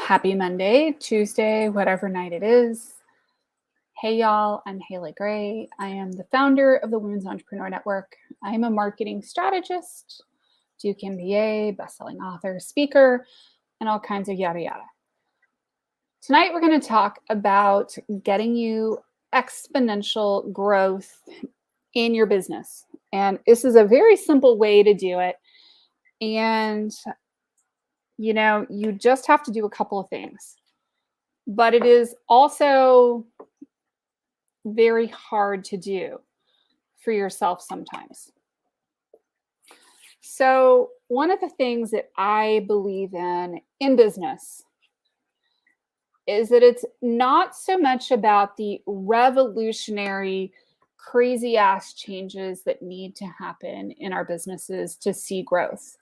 Happy Monday, Tuesday, whatever night it is. Hey, y'all, I'm Haley Gray. I am the founder of the Women's Entrepreneur Network. I am a marketing strategist, Duke MBA, bestselling author, speaker, and all kinds of yada yada. Tonight, we're going to talk about getting you exponential growth in your business. And this is a very simple way to do it. And you just have to do a couple of things. But it is also very hard to do for yourself sometimes. So one of the things that I believe in business is that it's not so much about the revolutionary, crazy ass changes that need to happen in our businesses to see growth.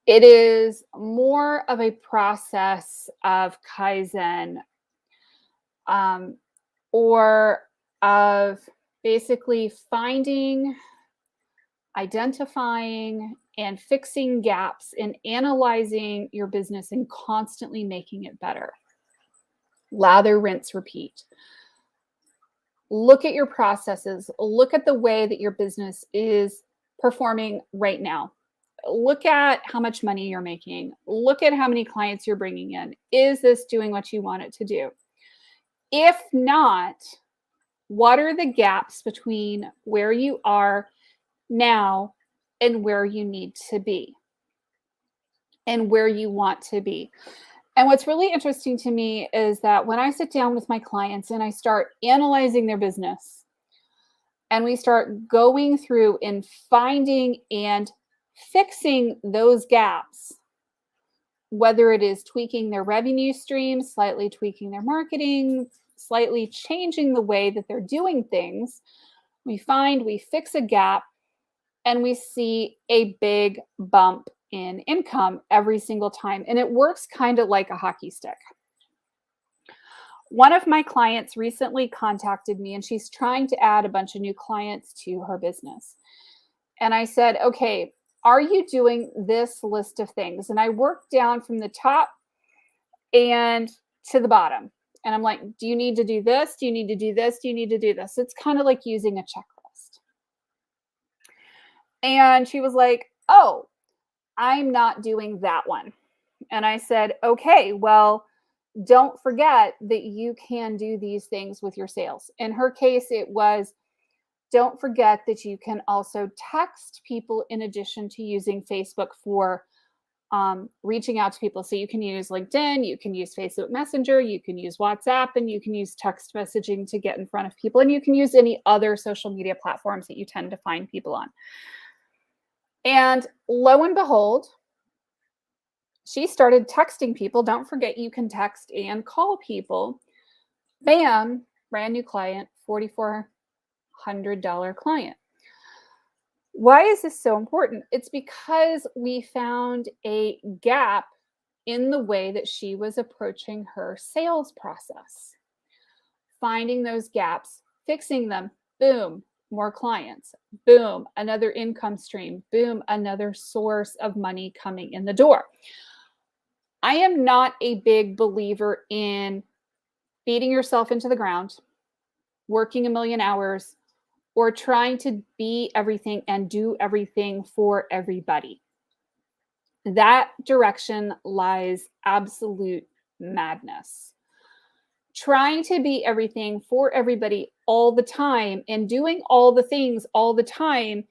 It is more of a process of Kaizen, or of basically finding, identifying, and fixing gaps in analyzing your business and constantly making it better. Lather, rinse, repeat. Look at your processes. Look at the way that your business is performing right now. Look at how much money you're making. Look at how many clients you're bringing in. Is this doing what you want it to do? If not, what are the gaps between where you are now and where you need to be and where you want to be? And what's really interesting to me is that when I sit down with my clients and I start analyzing their business and we start going through and finding and fixing those gaps, whether it is tweaking their revenue stream, slightly tweaking their marketing, slightly changing the way that they're doing things, we fix a gap and we see a big bump in income every single time. And it works kind of like a hockey stick. One of my clients recently contacted me and she's trying to add a bunch of new clients to her business. And I said, okay, are you doing this list of things? And I worked down from the top and to the bottom. And I'm like, do you need to do this? Do you need to do this? Do you need to do this? It's kind of like using a checklist. And she was like, oh, I'm not doing that one. And I said, okay, well, don't forget that you can do these things with your sales. In her case, it was, don't forget that you can also text people in addition to using Facebook for reaching out to people. So you can use LinkedIn, you can use Facebook Messenger, you can use WhatsApp, and you can use text messaging to get in front of people. And you can use any other social media platforms that you tend to find people on. And lo and behold, she started texting people. Don't forget you can text and call people. Bam, brand new client, $4,400 client. Why is this so important? It's because we found a gap in the way that she was approaching her sales process. Finding those gaps, fixing them, boom, more clients, boom, another income stream, boom, another source of money coming in the door. I am not a big believer in beating yourself into the ground, working a million hours, or trying to be everything and do everything for everybody. That direction lies absolute madness. Trying to be everything for everybody all the time and doing all the things all the time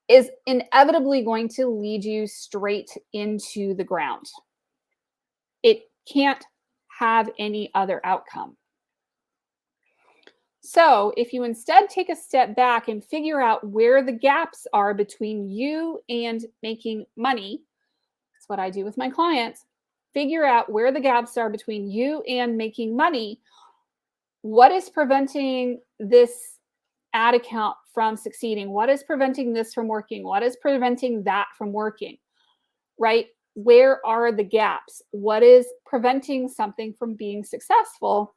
is inevitably going to lead you straight into the ground. It can't have any other outcome. So if you instead take a step back and figure out where the gaps are between you and making money, that's what I do with my clients, figure out where the gaps are between you and making money. What is preventing this ad account from succeeding? What is preventing this from working? What is preventing that from working? Right? Where are the gaps? What is preventing something from being successful?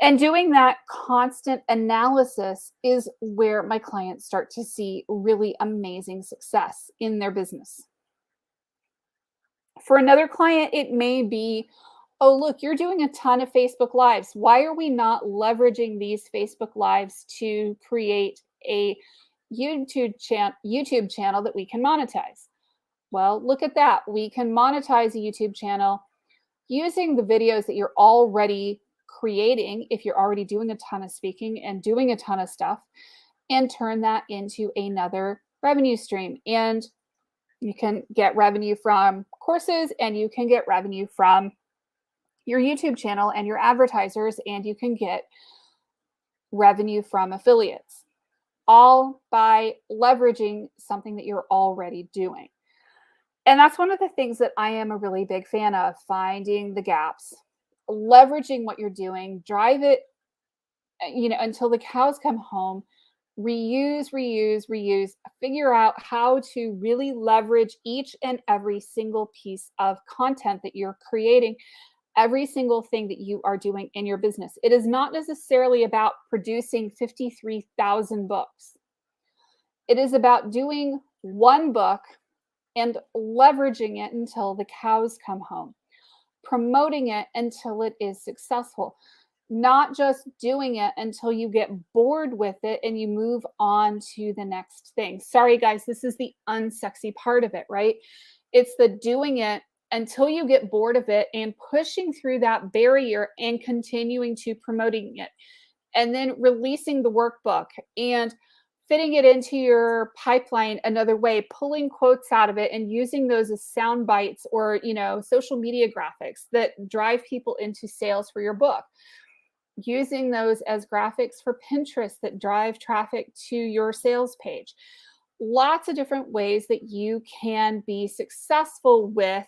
And doing that constant analysis is where my clients start to see really amazing success in their business. For another client, it may be, oh, look, you're doing a ton of Facebook Lives. Why are we not leveraging these Facebook Lives to create a YouTube channel that we can monetize? Well, look at that. We can monetize a YouTube channel using the videos that you're already creating, if you're already doing a ton of speaking and doing a ton of stuff, and turn that into another revenue stream. And you can get revenue from courses, and you can get revenue from your YouTube channel and your advertisers, and you can get revenue from affiliates, all by leveraging something that you're already doing. And that's one of the things that I am a really big fan of, finding the gaps, leveraging what you're doing, drive it, until the cows come home, reuse, reuse, reuse, figure out how to really leverage each and every single piece of content that you're creating, every single thing that you are doing in your business. It is not necessarily about producing 53,000 books. It is about doing one book and leveraging it until the cows come home, promoting it until it is successful, not just doing it until you get bored with it and you move on to the next thing. Sorry, guys, this is the unsexy part of it, right? It's the doing it until you get bored of it and pushing through that barrier and continuing to promoting it, and then releasing the workbook and fitting it into your pipeline another way, pulling quotes out of it and using those as sound bites or, social media graphics that drive people into sales for your book, using those as graphics for Pinterest that drive traffic to your sales page. Lots of different ways that you can be successful with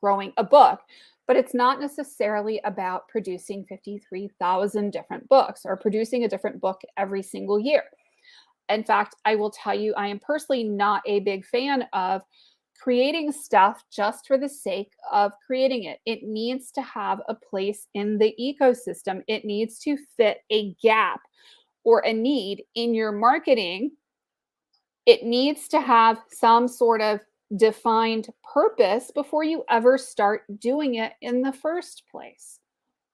growing a book, but it's not necessarily about producing 53,000 different books or producing a different book every single year. In fact, I will tell you, I am personally not a big fan of creating stuff just for the sake of creating it. It needs to have a place in the ecosystem. It needs to fit a gap or a need in your marketing. It needs to have some sort of defined purpose before you ever start doing it in the first place.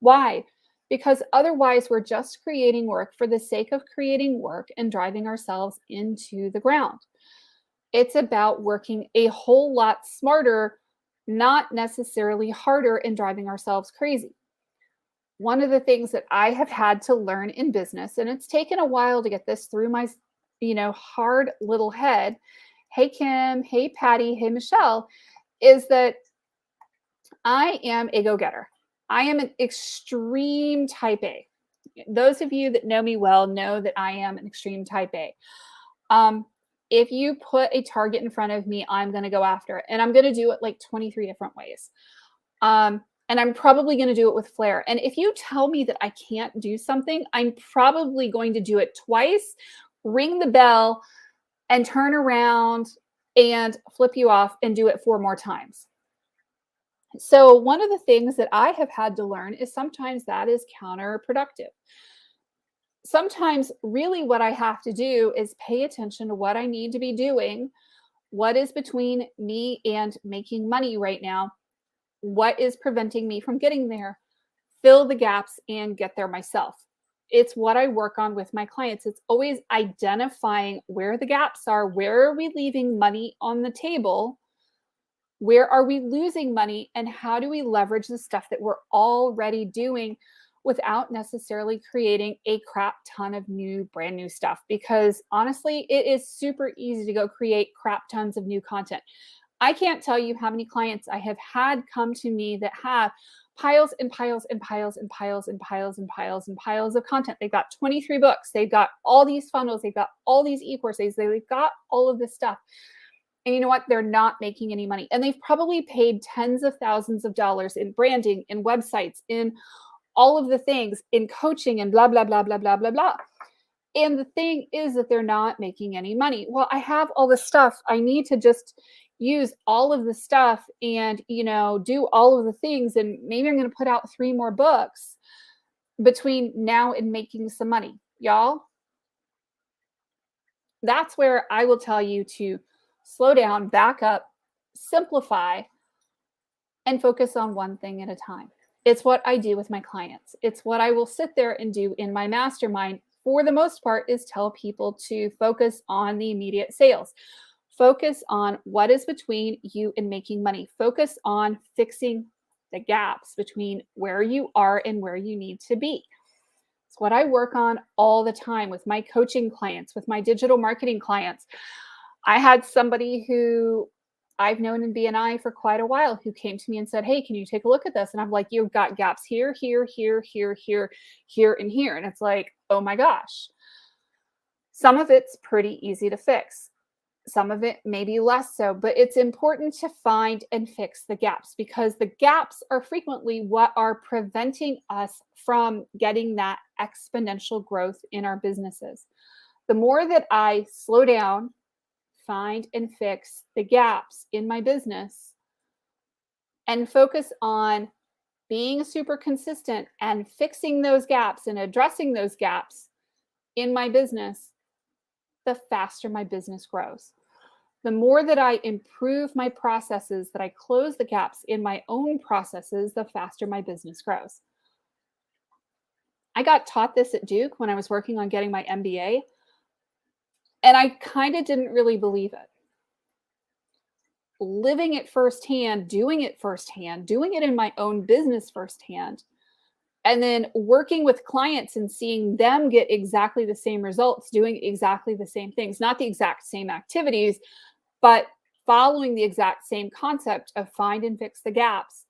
Why? Because otherwise, we're just creating work for the sake of creating work and driving ourselves into the ground. It's about working a whole lot smarter, not necessarily harder, and driving ourselves crazy. One of the things that I have had to learn in business, and it's taken a while to get this through my, hard little head. Hey, Kim. Hey, Patty. Hey, Michelle, is that I am a go-getter. I am an extreme type A. Those of you that know me well know that I am an extreme type A. If you put a target in front of me, I'm going to go after it. And I'm going to do it like 23 different ways. And I'm probably going to do it with flair. And if you tell me that I can't do something, I'm probably going to do it twice, ring the bell, and turn around and flip you off and do it 4 more times. So one of the things that I have had to learn is sometimes that is counterproductive. Sometimes really what I have to do is pay attention to what I need to be doing, what is between me and making money right now, what is preventing me from getting there, fill the gaps and get there myself. It's what I work on with my clients. It's always identifying where the gaps are, where are we leaving money on the table, where are we losing money, and how do we leverage the stuff that we're already doing without necessarily creating a crap ton of brand new stuff. Because honestly, it is super easy to go create crap tons of new content. I can't tell you how many clients I have had come to me that have piles and piles and piles and piles and piles and piles and piles of content. They've got 23 books. They've got all these funnels. They've got all these e-courses. They've got all of this stuff. And you know what? They're not making any money. And they've probably paid tens of thousands of dollars in branding, in websites, in all of the things, in coaching and blah, blah, blah, blah, blah, blah, blah. And the thing is that they're not making any money. Well, I have all this stuff. I need to just use all of the stuff and, do all of the things. And maybe I'm going to put out 3 more books between now and making some money. Y'all, that's where I will tell you to slow down, back up, simplify, and focus on one thing at a time. It's what I do with my clients. It's what I will sit there and do in my mastermind for the most part, is tell people to focus on the immediate sales. Focus on what is between you and making money. Focus on fixing the gaps between where you are and where you need to be. It's what I work on all the time with my coaching clients, with my digital marketing clients. I had somebody who I've known in BNI for quite a while who came to me and said, "Hey, can you take a look at this?" And I'm like, "You've got gaps here, here, here, here, here, here, and here." And it's like, oh my gosh. Some of it's pretty easy to fix. Some of it maybe less so, but it's important to find and fix the gaps, because the gaps are frequently what are preventing us from getting that exponential growth in our businesses. The more that I slow down, find and fix the gaps in my business, and focus on being super consistent and fixing those gaps and addressing those gaps in my business, the faster my business grows. The more that I improve my processes, that I close the gaps in my own processes, the faster my business grows. I got taught this at Duke when I was working on getting my MBA, and I kind of didn't really believe it. Living it firsthand, doing it in my own business firsthand, and then working with clients and seeing them get exactly the same results, doing exactly the same things, not the exact same activities, but following the exact same concept of find and fix the gaps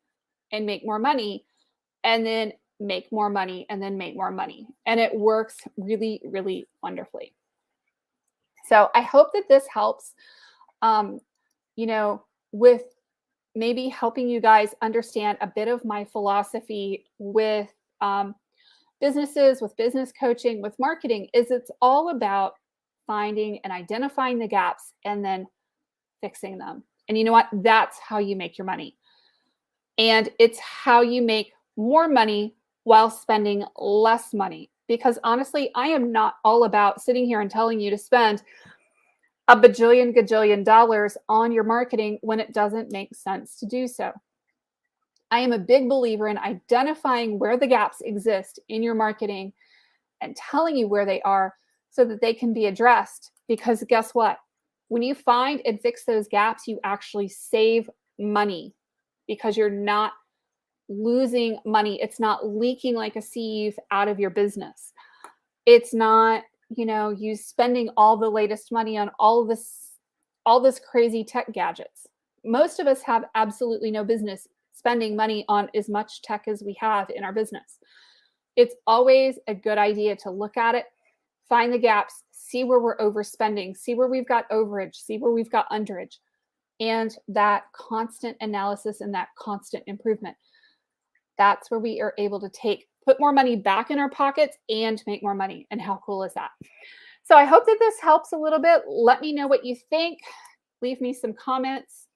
and make more money, and then make more money, and then make more money. And it works really, really wonderfully. So I hope that this helps, with maybe helping you guys understand a bit of my philosophy with businesses, with business coaching, with marketing. Is it's all about finding and identifying the gaps and then fixing them. And you know what? That's how you make your money. And it's how you make more money while spending less money. Because honestly, I am not all about sitting here and telling you to spend a bajillion, gajillion dollars on your marketing when it doesn't make sense to do so. I am a big believer in identifying where the gaps exist in your marketing and telling you where they are so that they can be addressed. Because guess what? When you find and fix those gaps, you actually save money, because you're not losing money. It's not leaking like a sieve out of your business. It's not, you spending all the latest money on all this crazy tech gadgets. Most of us have absolutely no business spending money on as much tech as we have in our business. It's always a good idea to look at it, find the gaps, see where we're overspending, see where we've got overage, see where we've got underage, and that constant analysis and that constant improvement. That's where we are able to put more money back in our pockets and make more money. And how cool is that? So I hope that this helps a little bit. Let me know what you think. Leave me some comments.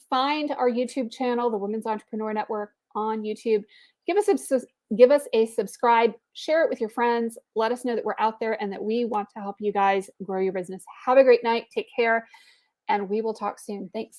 Find our YouTube channel, the Women's Entrepreneur Network, on YouTube. Give us a subscribe. Share it with your friends. Let us know that we're out there and that we want to help you guys grow your business. Have a great night. Take care. And we will talk soon. Thanks.